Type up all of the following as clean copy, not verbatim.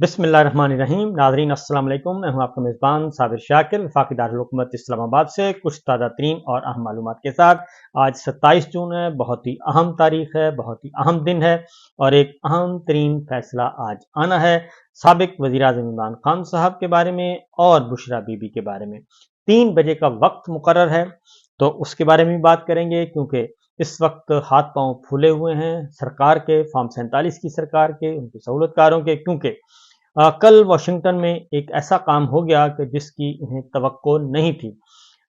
बिस्मिल्लाहिर्रहमानिर्रहीम। नाज़रीन अस्सलाम वालेकुम। मैं हूं आपका मेज़बान साबिर शाकिर, वफाकी दारुल हुकूमत इस्लामाबाद से कुछ ताज़ा तरीन और अहम मालूमात के साथ। आज 27 जून है, बहुत ही अहम तारीख है, बहुत ही अहम दिन है और एक अहम तरीन फैसला आज आना है साबिक वज़ीर आज़म इमरान खान साहब के बारे में और बुशरा बीबी के बारे में। 3 बजे का वक्त मुकर्रर है, तो उसके बारे में भी बात करेंगे, क्योंकि इस वक्त हाथ पांव फूले हुए हैं सरकार के, फॉर्म 47 की सरकार के, उनके सहूलतकारों के, क्योंकि कल वाशिंगटन में एक ऐसा काम हो गया कि जिसकी इन्हें तवक्को नहीं थी।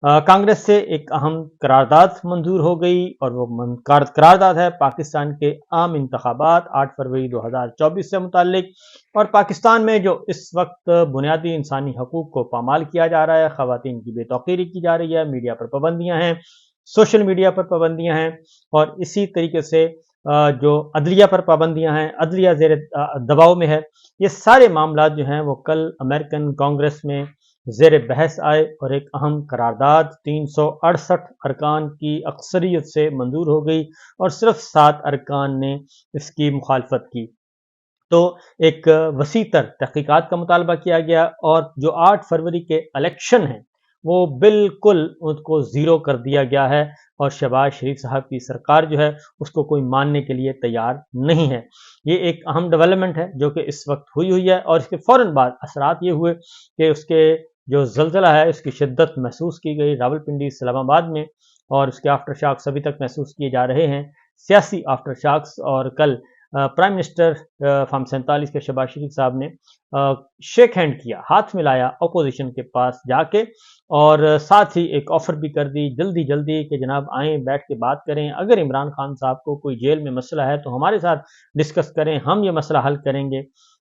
कांग्रेस से एक अहम करारदाद मंजूर हो गई और वो करारदाद है पाकिस्तान के आम इंतखाबात 8 फरवरी 2024 से मुताल्लिक। और पाकिस्तान में जो इस वक्त बुनियादी इंसानी हकूक को पामाल किया जा रहा है, ख़वातीन की बेतौकीरी की जा रही है, मीडिया पर पाबंदियां हैं, सोशल मीडिया पर पाबंदियां हैं, और इसी तरीके से जो अदलिया पर पाबंदियां हैं, अदलिया ज़ेर दबाव में है। ये सारे मामला जो हैं वो कल अमेरिकन कांग्रेस में ज़ेर बहस आए और एक अहम करारदाद 368 अरकान की अक्सरियत से मंजूर हो गई और सिर्फ 7 अरकान ने इसकी मुखालफत की। तो एक वसी तर तहकीकात का मुतालबा किया गया और जो 8 फरवरी के इलेक्शन हैं वो बिल्कुल उसको ज़ीरो कर दिया गया है और शहबाज शरीफ साहब की सरकार जो है उसको कोई मानने के लिए तैयार नहीं है। ये एक अहम डेवलपमेंट है जो कि इस वक्त हुई है और इसके फ़ौरन बाद असरात ये हुए कि उसके जो ज़लज़ला है उसकी शिद्दत महसूस की गई रावलपिंडी इस्लामाबाद में, और उसके आफ्टर शॉक्स अभी तक महसूस किए जा रहे हैं, सियासी आफ्टर शॉक्स। और कल प्राइम मिनिस्टर फॉर्म 47 के शहबाज शरीफ साहब ने शेक हैंड किया, हाथ मिलाया अपोजिशन के पास जाके, और साथ ही एक ऑफर भी कर दी जल्दी जल्दी कि जनाब आएँ, बैठ के बात करें, अगर इमरान खान साहब को कोई जेल में मसला है तो हमारे साथ डिस्कस करें, हम ये मसला हल करेंगे।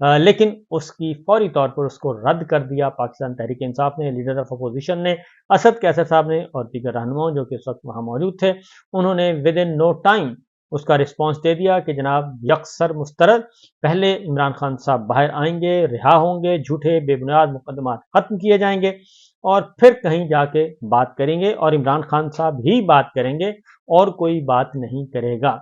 लेकिन उसकी फौरी तौर पर उसको रद्द कर दिया पाकिस्तान तहरीक इंसाफ ने, लीडर ऑफ अपोजिशन ने, असद कैसर साहब ने और दीगर रहनुमाओं जो कि इस वक्त वहाँ मौजूद थे, उन्होंने विद इन नो टाइम उसका रिस्पांस दे दिया कि जनाब यकसर मुस्तरद, पहले इमरान खान साहब बाहर आएंगे, रिहा होंगे, झूठे बेबुनियाद मुकदमात खत्म किए जाएंगे और फिर कहीं जाके बात करेंगे और इमरान खान साहब ही बात करेंगे और कोई बात नहीं करेगा।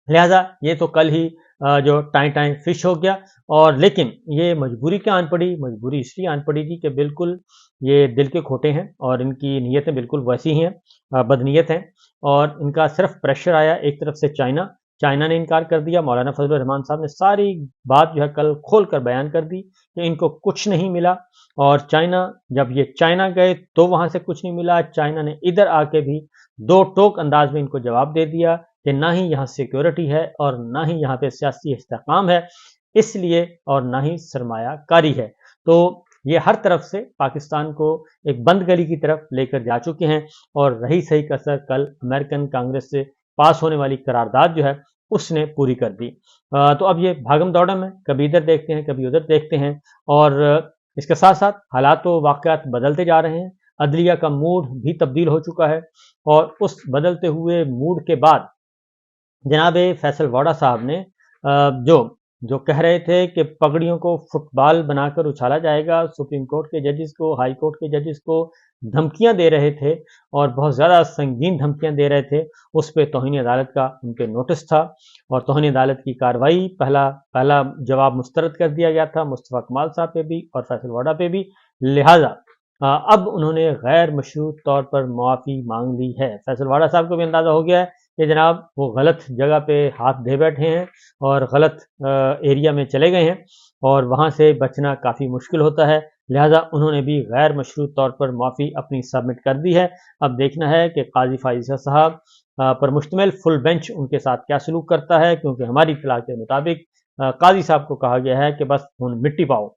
लिहाजा ये तो कल ही जो टाइम टाइम फिश हो गया। और लेकिन ये मजबूरी क्या आन पड़ी, मजबूरी इसलिए आन पड़ी थी कि बिल्कुल ये दिल के खोटे हैं और इनकी नीयतें बिल्कुल वैसी ही हैं, बदनीयत हैं, और इनका सिर्फ प्रेशर आया एक तरफ से चाइना ने इनकार कर दिया। मौलाना फजल रहमान साहब ने सारी बात जो है कल खोल कर बयान कर दी कि इनको कुछ नहीं मिला, और चाइना, जब ये चाइना गए तो वहां से कुछ नहीं मिला, चाइना ने इधर आके भी दो टोक अंदाज में इनको जवाब दे दिया कि ना ही यहाँ सिक्योरिटी है और ना ही यहाँ पे सियासी इस्तेहकाम है, इसलिए, और ना ही सरमायाकारी है। तो ये हर तरफ से पाकिस्तान को एक बंद गली की तरफ लेकर जा चुके हैं और रही सही कसर कल अमेरिकन कांग्रेस से पास होने वाली करारदाद जो है उसने पूरी कर दी। तो अब ये भागम दौड़म है, कभी इधर देखते हैं कभी उधर देखते हैं, और इसके साथ साथ हालात व वाक़यात बदलते जा रहे हैं, अदलिया का मूड भी तब्दील हो चुका है, और उस बदलते हुए मूड के बाद जनाब फैसल वाडा साहब ने जो जो कह रहे थे कि पगड़ियों को फुटबॉल बनाकर उछाला जाएगा, सुप्रीम कोर्ट के जजेस को, हाई कोर्ट के जजेस को धमकियां दे रहे थे और बहुत ज़्यादा संगीन धमकियां दे रहे थे, उस पर तौहीन अदालत का उनके नोटिस था और तौहीन अदालत की कार्रवाई पहला पहला जवाब मुस्तरद कर दिया गया था मुस्तफ़ा कमाल साहब पे भी और फैसल वाडा पे भी। लिहाजा अब उन्होंने गैर मशरूत तौर पर मुआफ़ी मांग ली है। फैसल वाडा साहब को भी अंदाज़ा हो गया है कि जनाब वो गलत जगह पे हाथ दे बैठे हैं और गलत एरिया में चले गए हैं और वहां से बचना काफ़ी मुश्किल होता है। लिहाजा उन्होंने भी गैर मशरूत तौर पर माफ़ी अपनी सबमिट कर दी है। अब देखना है कि काजी फाइज़ा साहब पर मुश्तमिल फुल बेंच उनके साथ क्या सलूक करता है, क्योंकि हमारी इत्तला के मुताबिक काजी साहब को कहा गया है कि बस खून मिट्टी पाओ।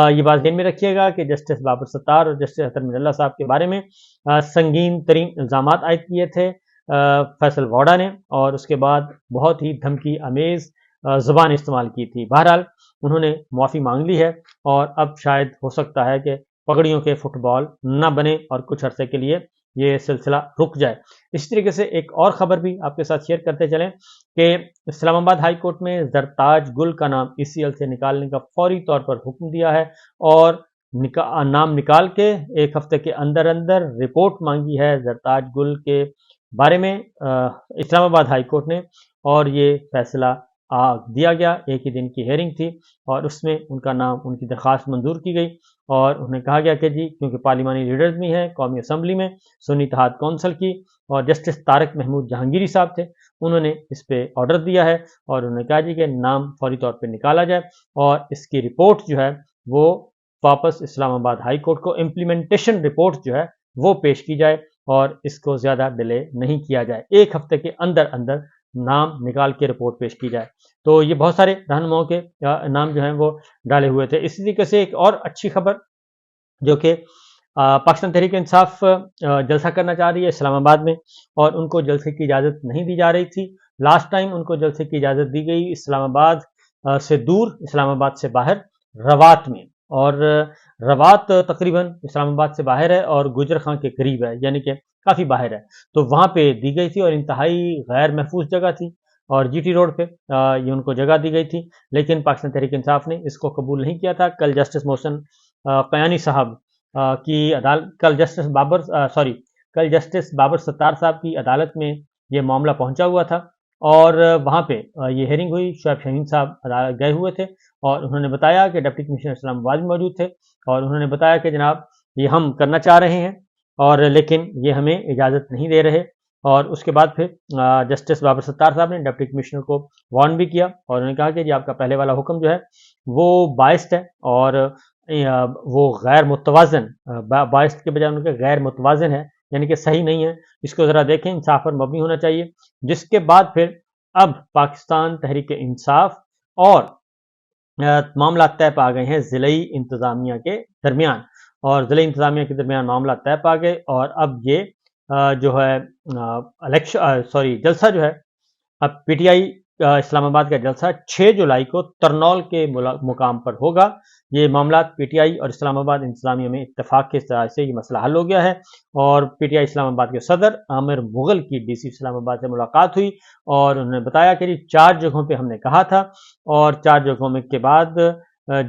ये बात ध्यान में रखिएगा कि जस्टिस बाबर सत्तार और जस्टिस अतर मिनल्ला साहब के बारे में संगीन तरीन इल्ज़ामात आयद किए थे फैसल वाडा ने, और उसके बाद बहुत ही धमकी अमेज ज़बान इस्तेमाल की थी। बहरहाल उन्होंने मुआफ़ी मांग ली है और अब शायद हो सकता है कि पगड़ियों के फुटबॉल न बने और कुछ अरसे के लिए ये सिलसिला रुक जाए। इस तरीके से एक और ख़बर भी आपके साथ शेयर करते चलें कि इस्लामाबाद हाई कोर्ट में ज़रताज गुल का नाम ECL से निकालने का फौरी तौर पर हुक्म दिया है और नाम निकाल के एक हफ्ते के अंदर अंदर रिपोर्ट मांगी है ज़रताज गुल के बारे में इस्लामाबाद हाई कोर्ट ने, और ये फैसला دیا گیا، ایک ہی دن کی ہیئرنگ تھی اور اس میں ان کا نام، ان کی درخواست منظور کی گئی اور انہیں کہا گیا کہ جی کیونکہ پارلیمانی لیڈرز بھی ہیں قومی اسمبلی میں، سنی اتحاد کونسل کی، اور جسٹس طارق محمود جہانگیری صاحب تھے، انہوں نے اس پہ آرڈر دیا ہے اور انہوں نے کہا جی کہ نام فوری طور پہ نکالا جائے اور اس کی رپورٹ جو ہے وہ واپس اسلام آباد ہائی کورٹ کو امپلیمنٹیشن رپورٹ جو ہے وہ پیش کی جائے اور اس کو زیادہ ڈیلے نہیں کیا جائے، ایک ہفتے کے اندر اندر نام نکال کے رپورٹ پیش کی جائے۔ تو یہ بہت سارے رہنماؤں کے نام جو ہیں وہ ڈالے ہوئے تھے۔ اسی طریقے سے ایک اور اچھی خبر جو کہ پاکستان تحریک انصاف جلسہ کرنا چاہ رہی ہے اسلام آباد میں، اور ان کو جلسے کی اجازت نہیں دی جا رہی تھی۔ لاسٹ ٹائم ان کو جلسے کی اجازت دی گئی اسلام آباد سے دور، اسلام آباد سے باہر روات میں، اور روات تقریباً اسلام آباد سے باہر ہے اور گجر خان کے قریب ہے، یعنی کہ کافی باہر ہے، تو وہاں پہ دی گئی تھی اور انتہائی غیر محفوظ جگہ تھی اور جی ٹی روڈ پہ یہ ان کو جگہ دی گئی تھی، لیکن پاکستان تحریک انصاف نے اس کو قبول نہیں کیا تھا۔ کل جسٹس محسن قیانی صاحب کی عدالت، کل جسٹس بابر ستار صاحب کی عدالت میں یہ معاملہ پہنچا ہوا تھا اور وہاں پہ یہ ہیئرنگ ہوئی، شعیب شاہین صاحب گئے ہوئے تھے اور انہوں نے بتایا کہ ڈپٹی کمشنر اسلام آباد بھی موجود تھے اور انہوں نے بتایا کہ جناب یہ ہم کرنا چاہ رہے ہیں اور لیکن یہ ہمیں اجازت نہیں دے رہے، اور اس کے بعد پھر جسٹس بابر ستار صاحب نے ڈپٹی کمشنر کو وارن بھی کیا اور انہوں نے کہا کہ جی آپ کا پہلے والا حکم جو ہے وہ بائسڈ ہے اور وہ غیر متوازن، بائسڈ کے بجائے ان کے غیر متوازن ہے، یعنی کہ صحیح نہیں ہے، اس کو ذرا دیکھیں، انصاف پر مبنی ہونا چاہیے۔ جس کے بعد پھر اب پاکستان تحریک انصاف اور معاملات طے پا گئے ہیں ضلعی انتظامیہ کے درمیان، اور ضلعی انتظامیہ کے درمیان معاملات طے پا گئے اور اب یہ جو ہے جلسہ جو ہے اب پی ٹی آئی اسلام آباد کا جلسہ 6 جولائی کو ترنول کے مقام پر ہوگا۔ یہ معاملات پی ٹی آئی اور اسلام آباد انتظامیہ میں اتفاق کے طرح سے یہ مسئلہ حل ہو گیا ہے اور پی ٹی آئی اسلام آباد کے صدر عامر مغل کی ڈی سی اسلام آباد سے ملاقات ہوئی اور انہوں نے بتایا کہ 4 جگہوں پہ ہم نے کہا تھا اور 4 جگہوں میں کے بعد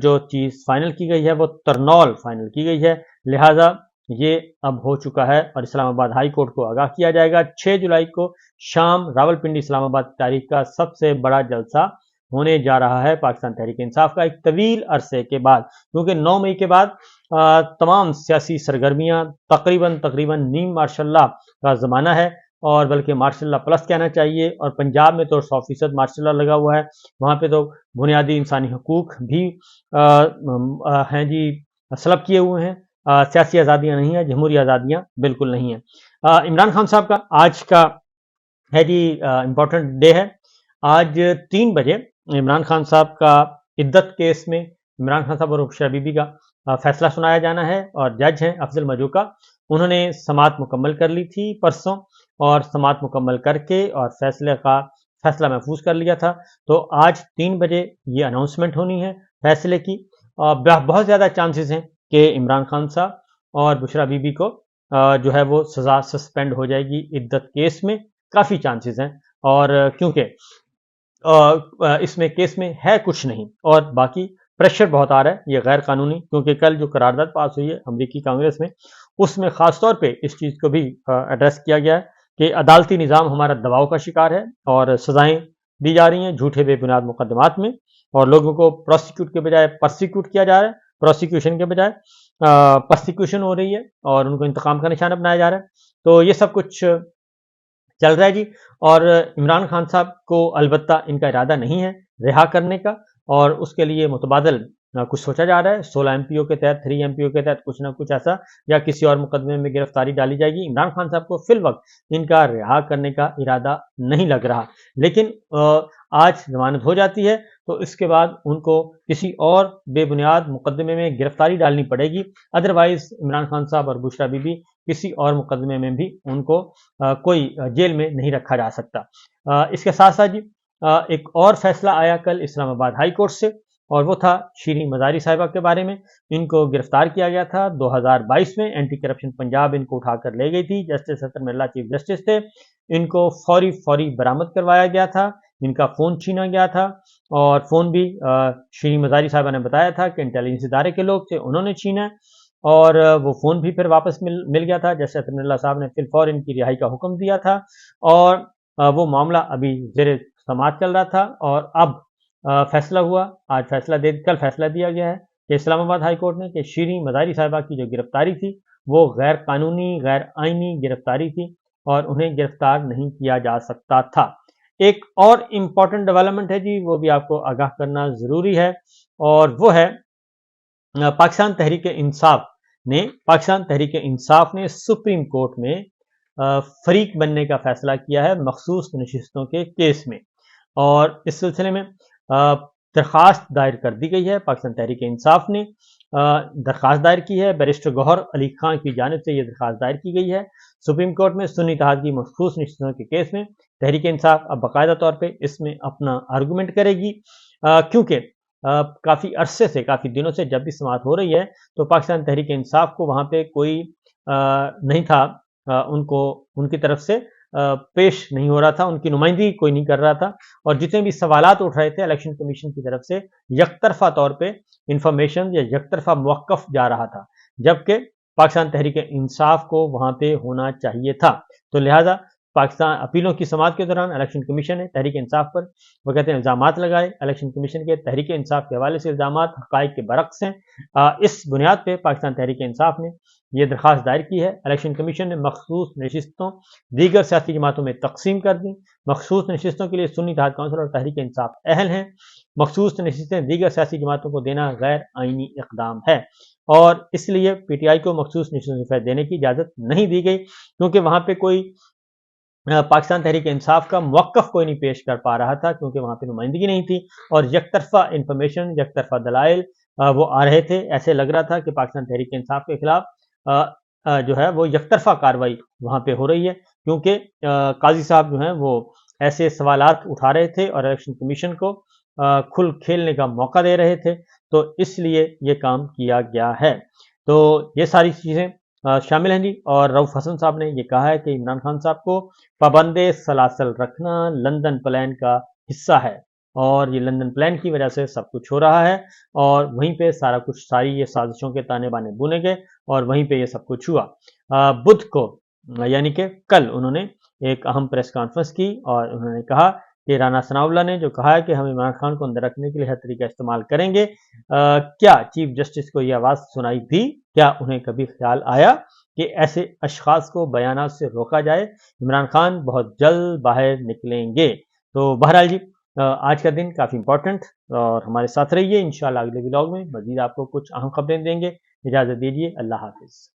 جو چیز فائنل کی گئی ہے وہ ترنول فائنل کی گئی ہے، لہٰذا یہ اب ہو چکا ہے اور اسلام آباد ہائی کورٹ کو آگاہ کیا جائے گا۔ 6 جولائی کو شام راولپنڈی اسلام آباد کی تاریخ کا سب سے بڑا جلسہ ہونے جا رہا ہے پاکستان تحریک انصاف کا، ایک طویل عرصے کے بعد، کیونکہ 9 مئی کے بعد تمام سیاسی سرگرمیاں تقریباً نیم مارشل لاء کا زمانہ ہے، اور بلکہ مارشل لاء پلس کہنا چاہیے، اور پنجاب میں تو 100% مارشل لاء لگا ہوا ہے، وہاں پہ تو بنیادی انسانی حقوق بھی ہیں جی سلب کیے ہوئے ہیں، سیاسی آزادیاں نہیں ہیں، جمہوری آزادیاں بالکل نہیں ہیں۔ عمران خان صاحب کا آج کا ہے جی امپورٹنٹ ڈے ہے۔ آج 3 بجے عمران خان صاحب کا عدت کیس میں عمران خان صاحب اور بشرا بی بی کا فیصلہ سنایا جانا ہے، اور جج ہیں افضل مجوکا، انہوں نے سماعت مکمل کر لی تھی پرسوں اور سماعت مکمل کر کے اور فیصلہ محفوظ کر لیا تھا، تو آج 3 بجے یہ اناؤنسمنٹ ہونی ہے فیصلے کی۔ بہت زیادہ چانسز ہیں کہ عمران خان صاحب اور بشرا بی بی کو جو ہے وہ سزا سسپینڈ ہو جائے گی عدت کیس میں، کافی چانسز ہیں، اور کیونکہ اس میں کیس میں ہے کچھ نہیں اور باقی پریشر بہت آ رہا ہے، یہ غیر قانونی، کیونکہ کل جو قرارداد پاس ہوئی ہے امریکی کانگریس میں، اس میں خاص طور پہ اس چیز کو بھی ایڈریس کیا گیا ہے کہ عدالتی نظام ہمارا دباؤ کا شکار ہے اور سزائیں دی جا رہی ہیں جھوٹے بے بنیاد مقدمات میں، اور لوگوں کو پروسیکیوٹ کے بجائے پرسیکیوٹ کیا جا رہا ہے، پروسیکیوشن کے بجائے پرسیکیوشن ہو رہی ہے اور ان کو انتقام کا نشانہ بنایا جا رہا ہے، تو یہ سب کچھ چل رہا ہے جی۔ اور عمران خان صاحب کو البتہ ان کا ارادہ نہیں ہے رہا کرنے کا، اور اس کے لیے متبادل کچھ سوچا جا رہا ہے، 16 ایم پی او کے تحت، 3 ایم پی او کے تحت کچھ نہ کچھ ایسا، یا کسی اور مقدمے میں گرفتاری ڈالی جائے گی۔ عمران خان صاحب کو فی الوقت ان کا رہا کرنے کا ارادہ نہیں لگ رہا، لیکن آج ضمانت ہو جاتی ہے تو اس کے بعد ان کو کسی اور بے بنیاد مقدمے میں گرفتاری ڈالنی پڑے گی، ادروائز عمران خان صاحب اور بشرا بی بی کسی اور مقدمے میں بھی ان کو کوئی جیل میں نہیں رکھا جا سکتا۔ اس کے ساتھ ساتھ جی ایک اور فیصلہ آیا کل اسلام آباد ہائی کورٹ سے، اور وہ تھا شیریں مزاری صاحبہ کے بارے میں۔ ان کو گرفتار کیا گیا تھا 2022 میں، اینٹی کرپشن پنجاب ان کو اٹھا کر لے گئی تھی، جسٹس ستر ملا چیف جسٹس تھے، ان کو فوری برآمد کروایا گیا تھا، ان کا فون چھینا گیا تھا، اور فون بھی شیریں مزاری صاحبہ نے بتایا تھا کہ انٹیلیجنس ادارے کے لوگ تھے، انہوں نے چھینا، اور وہ فون بھی پھر واپس مل گیا تھا، جیسے ستر ملا صاحب نے فی الفور ان کی رہائی کا حکم دیا تھا، اور وہ معاملہ ابھی زیر समाअत चल रहा था और अब फैसला हुआ, आज कल फैसला दिया गया है कि इस्लामाबाद हाई कोर्ट ने कि शीरीं मज़ारी साहिबा की जो गिरफ्तारी थी वो गैर कानूनी, गैर आइनी गिरफ्तारी थी और उन्हें गिरफ्तार नहीं किया जा सकता था। एक और इम्पॉर्टेंट डेवलपमेंट है जी, वो भी आपको आगाह करना ज़रूरी है और वो है पाकिस्तान तहरीक इंसाफ ने सुप्रीम कोर्ट में फरीक बनने का फैसला किया है मखसूस नशिस्तों के केस में और इस सिलसिले में दरख्वास्त दायर कर दी गई है। पाकिस्तान तहरीक इंसाफ ने दरख्वास्त दायर की है, बैरिस्टर गौहर अली खान की जानिब से यह दरख्वास्त दायर की गई है सुप्रीम कोर्ट में सुन्नी इत्तेहाद की मखसूस नशिस्तों के केस में। तहरीक इंसाफ अब बाकायदा तौर पर इसमें अपना आर्गूमेंट करेगी क्योंकि काफ़ी अरसे से, काफ़ी दिनों से जब भी समाअत हो रही है तो पाकिस्तान तहरीक इंसाफ को वहाँ पे कोई नहीं था, उनको उनकी तरफ से पेश नहीं हो रहा था, उनकी नुमाइंदगी कोई नहीं कर रहा था और जितने भी सवालात उठ रहे थे इलेक्शन कमीशन की तरफ से यकतरफा तौर पे इंफॉर्मेशन या यकतरफा मौक़िफ़ जा रहा था, जबकि पाकिस्तान तहरीक इंसाफ को वहाँ पे होना चाहिए था। तो लिहाजा पाकिस्तान अपीलों की समाअत के दौरान इलेक्शन कमीशन ने तहरीक इंसाफ पर वो कहते हैं इल्ज़ामात लगाए। इलेक्शन कमीशन के तहरीक इंसाफ के हवाले से इल्ज़ामात हक़ाइक़ के बरक्स हैं। इस बुनियाद पर पाकिस्तान तहरीक इंसाफ ने यह दरख्वास्त दायर की है। इलेक्शन कमीशन ने मखसूस नशिस्तों दीगर सियासी जमातों में तकसीम कर दी। मखसूस नशिस्तों के लिए सुन्नी इत्तेहाद काउंसिल और तहरीक इंसाफ अहल हैं। मखसूस नशिस्तें दीगर सियासी जमातों को देना गैर आइनी इक़दाम है और इसलिए PTI को मखसूस नशिस्तों देने की इजाज़त नहीं दी गई क्योंकि वहाँ पर कोई पाकिस्तान तहरीक इंसाफ का मौक़िफ़ कोई नहीं पेश कर पा रहा था क्योंकि वहाँ पे नुमाइंदगी नहीं थी और यकतरफा इंफॉर्मेशन, यकतरफा दलाइल वो आ रहे थे। ऐसे लग रहा था कि पाकिस्तान तहरीक इंसाफ के खिलाफ जो है वो यकतरफा कार्रवाई वहाँ पे हो रही है क्योंकि काजी साहब जो हैं वो ऐसे सवालात उठा रहे थे और इलेक्शन कमीशन को खुल खेलने का मौका दे रहे थे, तो इसलिए ये काम किया गया है। तो ये सारी चीज़ें शामिल हैं जी और रऊफ़ हसन साहब ने ये कहा है कि इमरान खान साहब को पाबंदे सलासल रखना लंदन प्लान का हिस्सा है और ये लंदन प्लान की वजह से सब कुछ हो रहा है और वहीं पे सारी ये साजिशों के ताने बाने बुने गए और वहीं पे ये सब कुछ हुआ। बुध को यानी कि कल उन्होंने एक अहम प्रेस कॉन्फ्रेंस की और उन्होंने कहा कि राना सनाउल्लाह ने जो कहा है कि हम इमरान खान को अंदर रखने के लिए हर तरीका इस्तेमाल करेंगे, क्या चीफ जस्टिस को यह आवाज़ सुनाई दी? क्या उन्हें कभी ख्याल आया कि ऐसे अशखास को बयानात से रोका जाए? इमरान खान बहुत जल्द बाहर निकलेंगे। तो बहरहाल जी आज का दिन काफ़ी इंपॉर्टेंट और हमारे साथ रहिए। इंशाल्लाह अगले व्लॉग में मज़ीद आपको कुछ अहम खबरें देंगे। इजाज़त दीजिए, अल्लाह हाफ़िज़।